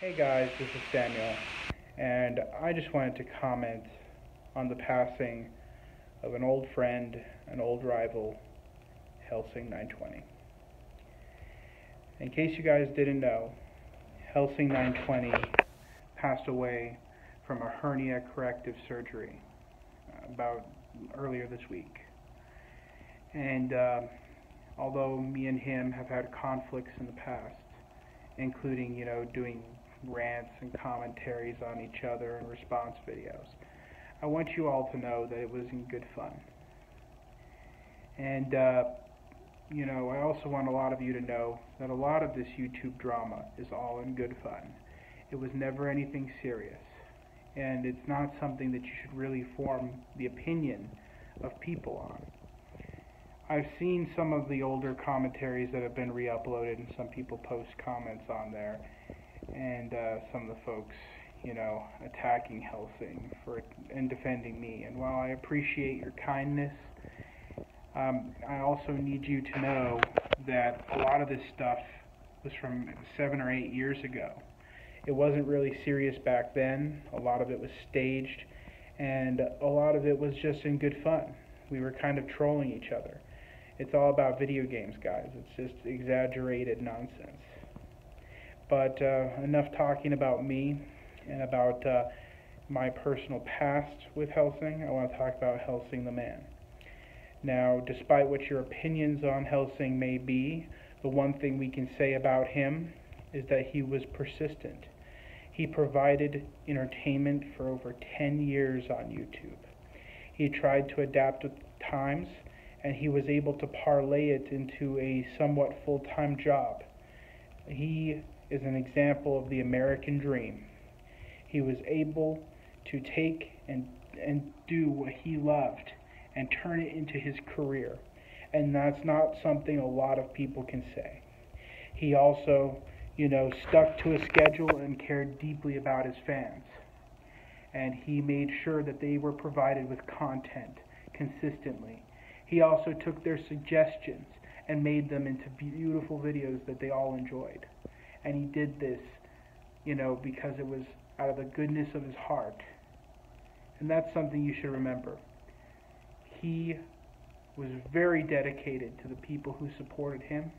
Hey guys, this is Samuel, and I just wanted to comment on the passing of an old friend, an old rival, He11sing920. In case you guys didn't know, He11sing920 passed away from a hernia corrective surgery about earlier this week. And although me and him have had conflicts in the past, including, doing rants and commentaries on each other and response videos, I want you all to know that it was in good fun. And, I also want a lot of you to know that a lot of this YouTube drama is all in good fun. It was never anything serious. And it's not something that you should really form the opinion of people on. I've seen some of the older commentaries that have been re-uploaded, and some people post comments on there, and some of the folks, attacking He11sing and defending me. And while I appreciate your kindness, I also need you to know that a lot of this stuff was from 7 or 8 years ago. It wasn't really serious back then. A lot of it was staged, and a lot of it was just in good fun. We were kind of trolling each other. It's all about video games, guys. It's just exaggerated nonsense. But enough talking about me and about my personal past with He11sing. I want to talk about He11sing the man. Now, despite what your opinions on He11sing may be, the one thing we can say about him is that he was persistent. He provided entertainment for over 10 years on YouTube. He tried to adapt with the times, and he was able to parlay it into a somewhat full-time job. He is an example of the American dream. He was able to take and do what he loved and turn it into his career. And that's not something a lot of people can say. He also, stuck to a schedule and cared deeply about his fans. And he made sure that they were provided with content consistently. He also took their suggestions and made them into beautiful videos that they all enjoyed. And he did this, because it was out of the goodness of his heart. And that's something you should remember. He was very dedicated to the people who supported him,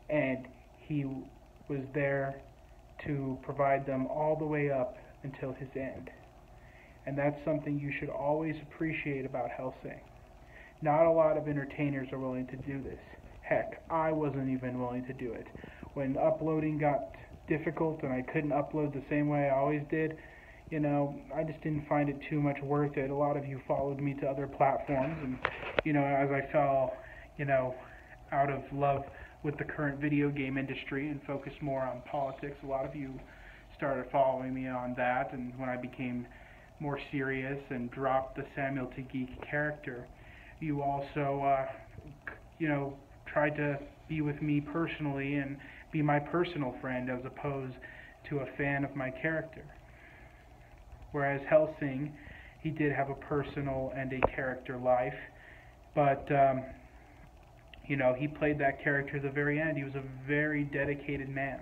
and he was there to provide them all the way up until his end. And that's something you should always appreciate about He11sing. Not a lot of entertainers are willing to do this. Heck, I wasn't even willing to do it. When uploading got difficult and I couldn't upload the same way I always did, I just didn't find it too much worth it. A lot of you followed me to other platforms, and, as I fell, out of love with the current video game industry and focused more on politics, a lot of you started following me on that. And when I became more serious and dropped the Samuel to Geek character, you also, tried to be with me personally and be my personal friend as opposed to a fan of my character. Whereas He11sing, he did have a personal and a character life, but, he played that character to the very end. He was a very dedicated man,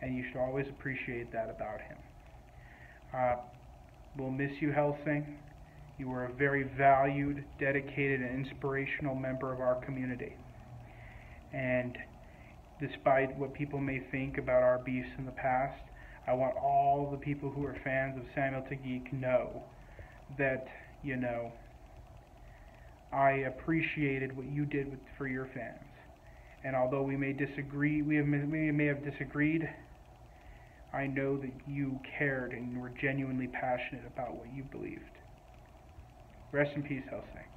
and you should always appreciate that about him. We'll miss you, He11sing. You were a very valued, dedicated, and inspirational member of our community. And despite what people may think about our beefs in the past, I want all the people who are fans of Samuel to Geek know that, I appreciated what you did for your fans. And although we may disagree, we may have disagreed, I know that you cared and were genuinely passionate about what you believed. Rest in peace, He11sing.